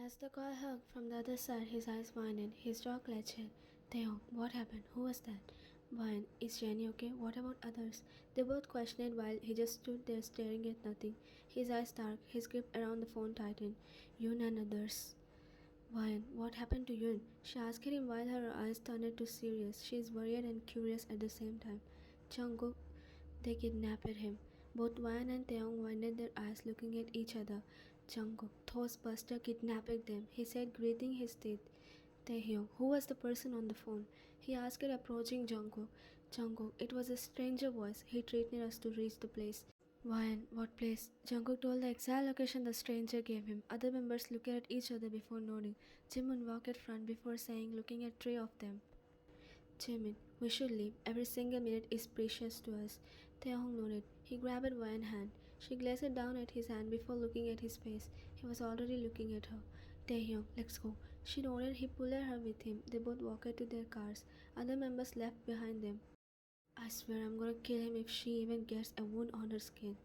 As the call hugged from the other side, his eyes widened, his jaw clenched. Taehyung, what happened? Who was that? Hwan, is Jenny okay? What about others? They both questioned while he just stood there staring at nothing. His eyes dark, his grip around the phone tightened. Yoon and others. Hwan, what happened to Yoon? She asked him while her eyes turned to serious. She is worried and curious at the same time. Jungkook, they kidnapped him. Both Hwan and Taehyung widened their eyes looking at each other. Jungkook, Buster kidnapped them, he said, gritting his teeth. Taehyung, who was the person on the phone? He asked, approaching Jungkook. Jungkook, it was a stranger voice. He threatened us to reach the place. Hwan, what place? Jungkook told the exact location the stranger gave him. Other members looked at each other before nodding. Jimin walked at front before saying, looking at three of them. Jimin, we should leave. Every single minute is precious to us. Taehyung nodded. He grabbed Hwan's hand. She gazed down at his hand before looking at his face. He was already looking at her. Taehyung, let's go. She nodded. He pulled her with him. They both walked to their cars. Other members left behind them. I swear I'm gonna kill him if she even gets a wound on her skin.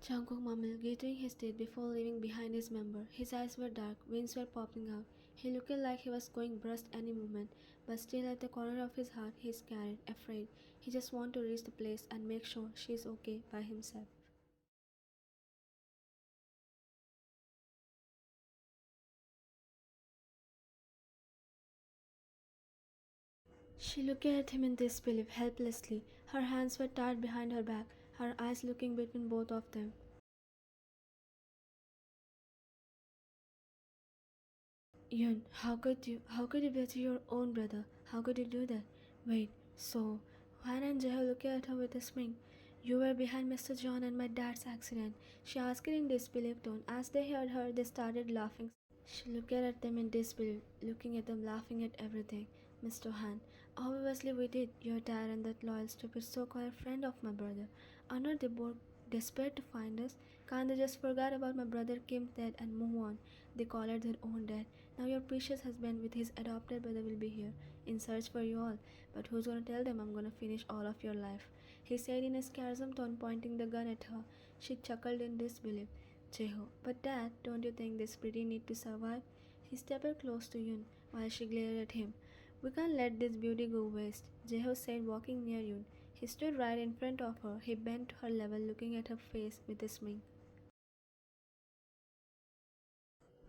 Jungkook mumbled, gritting his teeth before leaving behind his member. His eyes were dark, veins were popping out. He looked like he was going to burst any moment, but still at the corner of his heart he is scared, afraid. He just wants to reach the place and make sure she is okay by himself. She looked at him in disbelief, helplessly. Her hands were tied behind her back, her eyes looking between both of them. Yun, how could you betray your own brother? How could you do that? Wait, so Hwan and Jae looked at her with a smile. You were behind Mr. John and my dad's accident. She asked in disbelief tone. As they heard her, they started laughing. She looked at them in disbelief, looking at them laughing at everything. Mr. Han, obviously we did. Your dad and that loyal, stupid so-called friend of my brother. Are not they both desperate to find us? Can't they just forget about my brother Kim's death and move on? They call it their own death. Now your precious husband with his adopted brother will be here, in search for you all. But who's gonna tell them I'm gonna finish all of your life? He said in a sarcasm tone, pointing the gun at her. She chuckled in disbelief. Jeho, but Dad, don't you think this pretty need to survive? He stepped close to Yun while she glared at him. We can't let this beauty go waste, Jeho said, walking near Yun. He stood right in front of her. He bent to her level, looking at her face with a smile.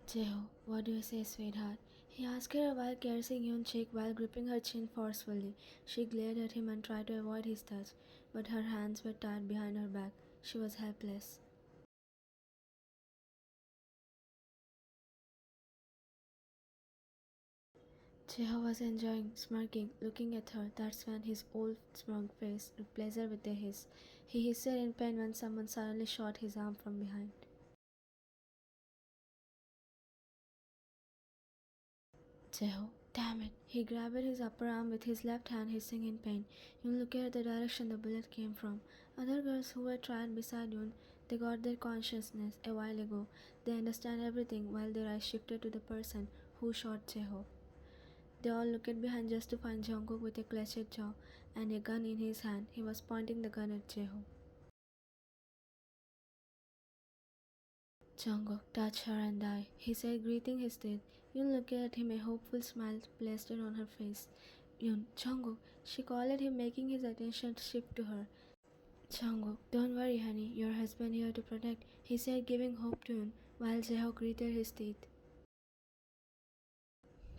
Jeho, what do you say, sweetheart? He asked her while caressing Yun's cheek while gripping her chin forcefully. She glared at him and tried to avoid his touch, but her hands were tied behind her back. She was helpless. Jeho was enjoying, smirking, looking at her. That's when his old smug face replaced her with a hiss. He hissed in pain when someone suddenly shot his arm from behind. Jeho, damn it. He grabbed his upper arm with his left hand, hissing in pain. Yun looked at the direction the bullet came from. Other girls who were trapped beside Yun, they got their consciousness a while ago. They understand everything while their eyes shifted to the person who shot Jeho. They all looked behind just to find Jungkook with a clenched jaw and a gun in his hand. He was pointing the gun at Jeho. Jungkook, touch her and die, he said, gritting his teeth. Yun looked at him, a hopeful smile plastered on her face. Yun, Jungkook, she called at him, making his attention shift to her. Jungkook, don't worry, honey, your husband here to protect, he said, giving hope to Yun, while Jeho gritted his teeth.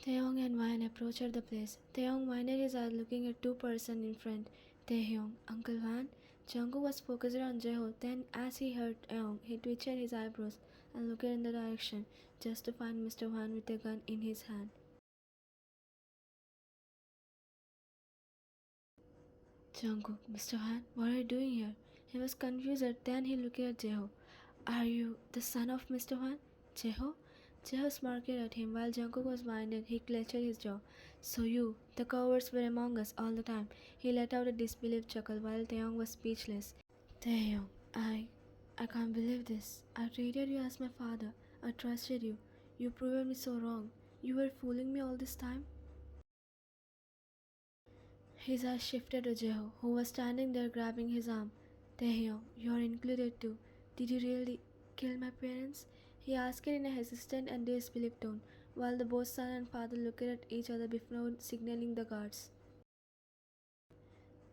Taehyung and Hwan approached the place. Taehyung minded his eyes looking at two persons in front. Taehyung, Uncle Hwan? Jungkook was focused on Jeho. Then as he heard Taehyung, he twitched his eyebrows and looked in the direction, just to find Mr. Hwan with a gun in his hand. Jungkook, Mr. Hwan, what are you doing here? He was confused, then he looked at Jeho. Are you the son of Mr. Hwan? Jeho? Jaeho smirked at him while Jungkook was blinded. He clenched his jaw. So you, the cowards were among us all the time. He let out a disbelieved chuckle while Taehyung was speechless. Taehyung, I can't believe this. I treated you as my father. I trusted you. You proved me so wrong. You were fooling me all this time? His eyes shifted to Jeho, who was standing there grabbing his arm. Taehyung, you're included too. Did you really kill my parents? He asked it in a hesitant and disbelieved tone, while the both son and father looked at each other before signaling the guards.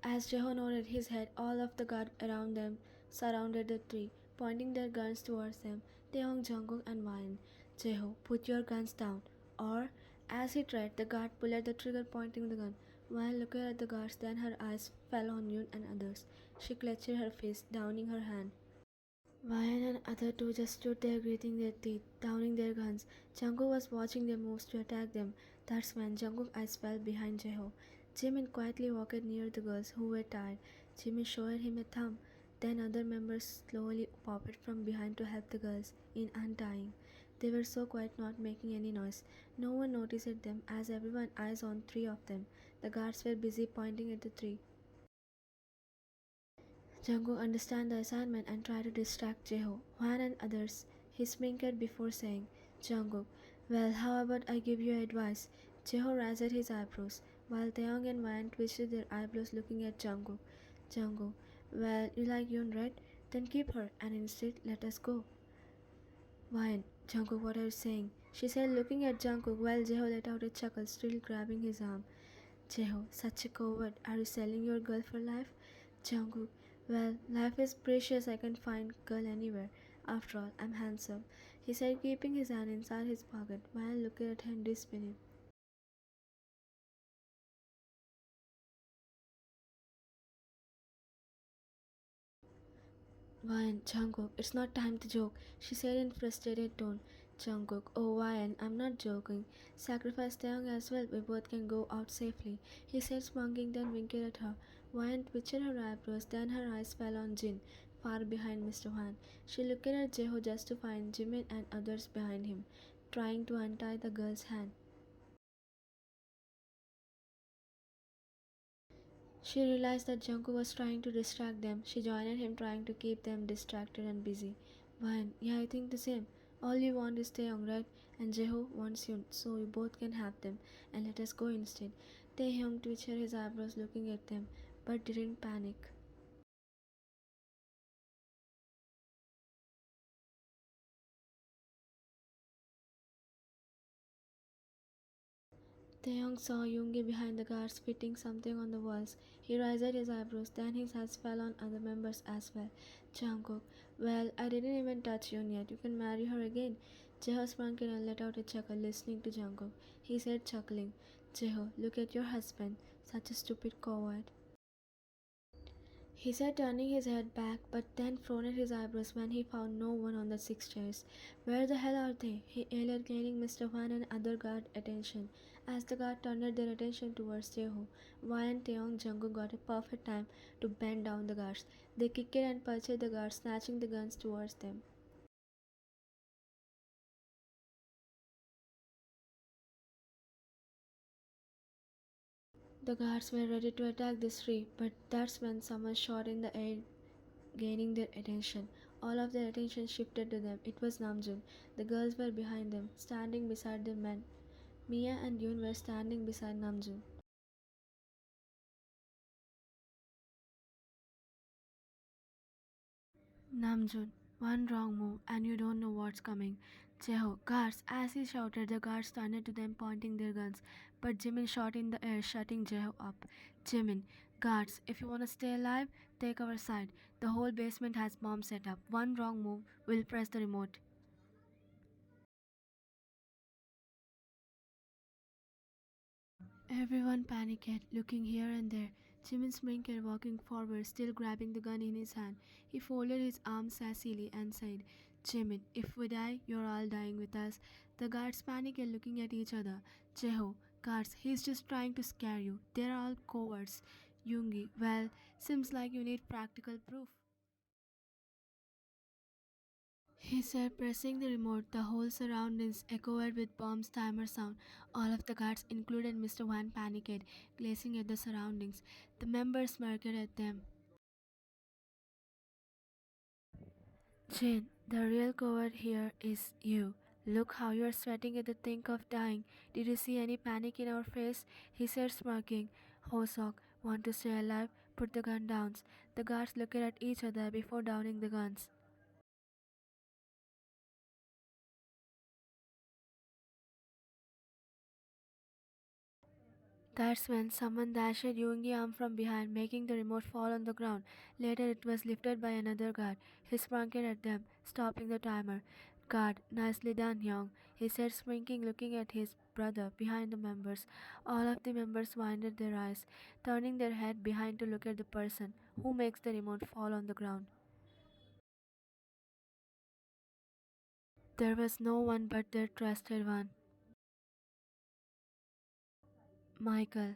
As Jeho nodded his head, all of the guards around them surrounded the tree, pointing their guns towards them. Taehyung, Jungkook, and Hwan. Jeho, put your guns down. Or, as he tried, the guard pulled the trigger, pointing the gun. Hwan looked at the guards, then her eyes fell on Yoon and others. She clenched her fist, downing her hand. Hwan and other two just stood there gritting their teeth, downing their guns. Jungkook was watching their moves to attack them. That's when Jungkook's eyes fell behind Jeho. Jimin quietly walked near the girls who were tired. Jimin showed him a thumb. Then other members slowly popped from behind to help the girls in untying. They were so quiet, not making any noise. No one noticed them as everyone eyes on three of them. The guards were busy pointing at the tree. Jungkook understood the assignment and tried to distract Jeho, Hwan and others. He smirked before saying, Jungkook, well, how about I give you advice? Jeho raised his eyebrows, while Taeyong and Hwan twisted their eyebrows looking at Jungkook. Jungkook, well, you like Yoon, right? Then keep her, and instead let us go. Hwan, Jungkook, what are you saying? She said, looking at Jungkook while Jeho let out a chuckle, still grabbing his arm. Jeho, such a coward. Are you selling your girl for life? Jungkook, well, life is precious. I can find girl anywhere. After all, I'm handsome. He said, keeping his hand inside his pocket while looking at her in disbelief. Ryan, Jungkook, it's not time to joke, she said in frustrated tone. Jungkook, oh Ryan, I'm not joking. Sacrifice Taeyong as well, we both can go out safely. He said smirking, then winked at her. Ryan twitched her eyebrows, then her eyes fell on Jin, far behind Mr. Hwan. She looked at Jeho just to find Jimin and others behind him, trying to untie the girl's hand. She realized that Jungkook was trying to distract them. She joined him, trying to keep them distracted and busy. Fine, yeah, I think the same. All you want is Taeyong, right? And Jeho wants you, so you both can have them. And let us go instead. Taehyung twitched his eyebrows looking at them, but didn't panic. Taeyong saw Yoongi behind the guards fitting something on the walls. He raised his eyebrows, then his eyes fell on other members as well. Jungkook, well, I didn't even touch Yoon yet. You can marry her again. Jeho sprang in and let out a chuckle, listening to Jungkook. He said, chuckling, Jeho, look at your husband. Such a stupid coward. He said, turning his head back, but then frowned his eyebrows when he found no one on the six chairs. Where the hell are they? He yelled, gaining Mr. Hwan and other guard attention. As the guard turned their attention towards Jeho, Hwan and Taeyong Jungkook got a perfect time to bend down the guards. They kicked and punched the guards, snatching the guns towards them. The guards were ready to attack the three, but that's when someone shot in the air, gaining their attention. All of their attention shifted to them. It was Namjoon. The girls were behind them, standing beside the men. Mia and Yoon were standing beside Namjoon. Namjoon, one wrong move and you don't know what's coming. Jeho, guards! As he shouted, the guards turned to them pointing their guns, but Jimin shot in the air, shutting Jeho up. Jimin, guards, if you want to stay alive, take our side. The whole basement has bombs set up. One wrong move, we'll press the remote. Everyone panicked, looking here and there. Jimin Sminker walking forward, still grabbing the gun in his hand. He folded his arms sassily and said, Jimin, if we die, you're all dying with us. The guards panicked, looking at each other. Jeho, guards, he's just trying to scare you. They're all cowards. Yoongi, well, seems like you need practical proof. He said, pressing the remote. The whole surroundings echoed with bomb's timer sound. All of the guards, including Mr. Hwan, panicked, gazing at the surroundings. The members smirked at them. Jin, the real coward here is you. Look how you're sweating at the think of dying. Did you see any panic in our face? He said, smirking. Hosok, want to stay alive? Put the gun down. The guards looked at each other before downing the guns. That's when someone dashed Yoongi arm from behind, making the remote fall on the ground. Later, it was lifted by another guard. He sprung it at them, stopping the timer. Guard, nicely done, Young, he said, shrinking, looking at his brother behind the members. All of the members winded their eyes, turning their head behind to look at the person who makes the remote fall on the ground. There was no one but their trusted one, Michael.